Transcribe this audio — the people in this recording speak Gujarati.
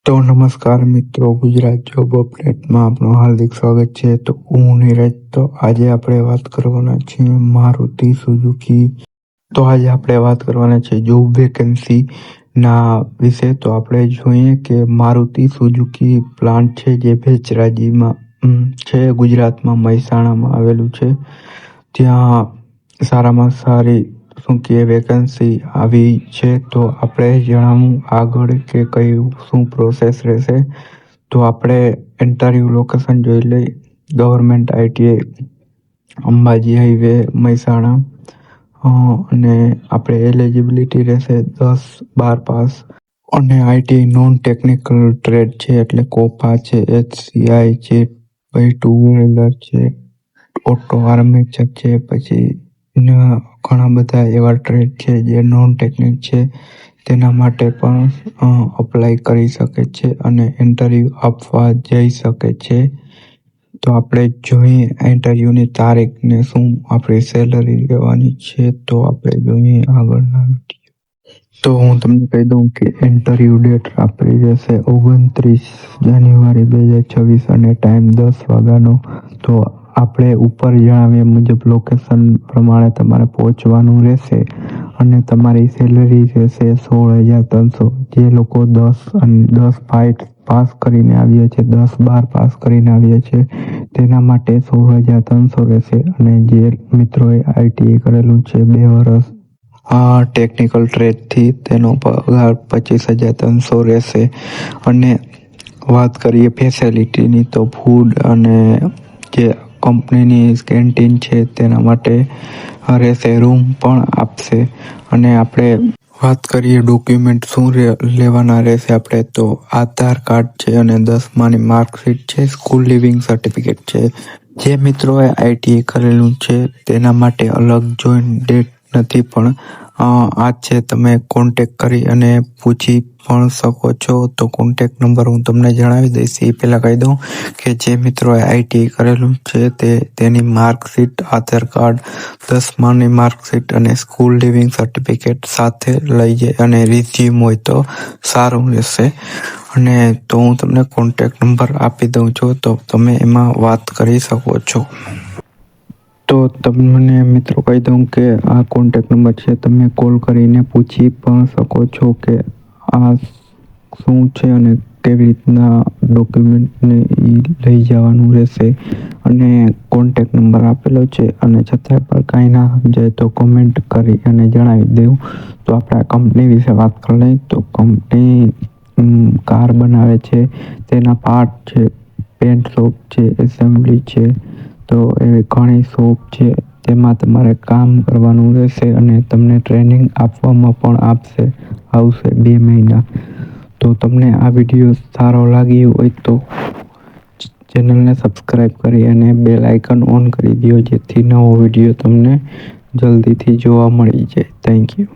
તો નમસ્કાર મિત્રો, ગુજરાત જોબ અપડેટમાં આપનું હાર્દિક સ્વાગત છે। તો હું નીરજ, તો આજે આપણે વાત કરવાના છીએ મારુતિ સુઝુકી। તો આજે આપણે વાત કરવાના છે જોબ વેકેન્સી ના વિશે। તો આપણે જોઈએ કે મારુતિ સુઝુકી પ્લાન્ટ છે જે બેચરાજીમાં છે, ગુજરાતમાં મહેસાણામાં આવેલું છે। ત્યાં સારામાં સારી શું કે વેકેન્સી આવી છે। તો આપણે જણાવું આગળ કે કયું શું પ્રોસેસ રહેશે। તો આપણે ઇન્ટરવ્યૂ લોકેશન જોઈ લઈ, government ITI Ambaji highway Mehsana, અને આપણે એલિજિબિલિટી રહેશે 10-12 પાસ, અને ITI નોન ટેકનિકલ ટ્રેડ છે એટલે કોપા છે, HCI છે, પછી ટુ વ્હીલર છે, ઓટો આર્મેચર છે, પછી ઘણા બધા એવા ટ્રેડ છે જે નોન ટેકનિક છે, તેના માટે પણ અપ્લાય કરી શકે છે અને ઇન્ટરવ્યૂ આપવા જઈ શકે છે। તો આપણે જોઈએ ઇન્ટરવ્યૂની તારીખ ને શું આપણી સેલરી રહેવાની છે। તો આપણે જોઈએ આગળના વિડીયો। તો હું તમને કહી દઉં કે ઇન્ટરવ્યૂ ડેટ આપણી રહેશે 29 જાન્યુઆરી 2026 અને ટાઈમ 10 વાગ્યાનો। તો આપણે ઉપર જણાવ્યા મુજબ લોકેશન પ્રમાણે તમારે પહોંચવાનું રહેશે અને તમારી સેલરી રહેશે 16,300। જે લોકો 10 પાસ કરીને આવ્યા છે, 10-12 પાસ કરીને આવ્યા છે, તેના માટે 16,300 રહેશે। અને જે મિત્રોએ ITI કરેલું છે 2 વર્ષ ટેકનિકલ ટ્રેડથી, તેનો પગાર 25,300 રહેશે। અને વાત કરીએ ફેસિલિટીની, તો ફૂડ અને જે કંપનીની કેન્ટીન છે તેના માટે રહેશે, રૂમ પણ આપશે। અને આપણે વાત કરીએ ડોક્યુમેન્ટ શું લેવાના રહેશે આપણે, તો આધાર કાર્ડ છે અને 10માની માર્કશીટ છે, સ્કૂલ લિવિંગ સર્ટિફિકેટ છે। જે મિત્રોએ ITI કરેલું છે તેના માટે અલગ જોઈન ડેટ નથી, પણ આ છે, તમે કોન્ટેક કરી અને પૂછી પણ શકો છો। તો કોન્ટેક નંબર હું તમને જણાવી દઈશ। એ પહેલાં કહી દઉં કે જે મિત્રોએ ITI કરેલું છે તેની માર્કશીટ, આધાર કાર્ડ, 10માની માર્કશીટ અને સ્કૂલ લિવિંગ સર્ટિફિકેટ સાથે લઈ જાય, અને રિઝ્યુમ હોય તો સારું રહેશે। અને તો હું તમને કોન્ટેક નંબર આપી દઉં છું, તો તમે એમાં વાત કરી શકો છો। તો તમને મિત્રો કહી દઉં કે આ કોન્ટેક નંબર છે, તમે કોલ કરીને પૂછી પણ શકો છો કે આ શું છે અને કેવી રીતના ડોક્યુમેન્ટને લઈ જવાનું રહેશે। અને કોન્ટેક નંબર આપેલો છે, અને છતાં પણ કાંઈ ના સમજાય તો કોમેન્ટ કરી અને જણાવી દેવું। તો આપણે આ કંપની વિશે વાત કરી લઈએ। તો કંપની કાર બનાવે છે, તેના પાર્ટ છે, પેન્ટ શોપ છે, એસેમ્બલી છે, તો એવી ઘણી શોપ છે, તેમાં તમારે કામ કરવાનું રહેશે અને તમને ટ્રેનિંગ આપવામાં પણ આવશે 2 મહિના। તો તમને આ વિડીયો સારો લાગ્યો હોય તો ચેનલને સબસ્ક્રાઈબ કરી અને બેલ આઇકન ઓન કરી દો, જેથી નવો વિડીયો તમને જલ્દીથી જોવા મળી જાય। Thank you.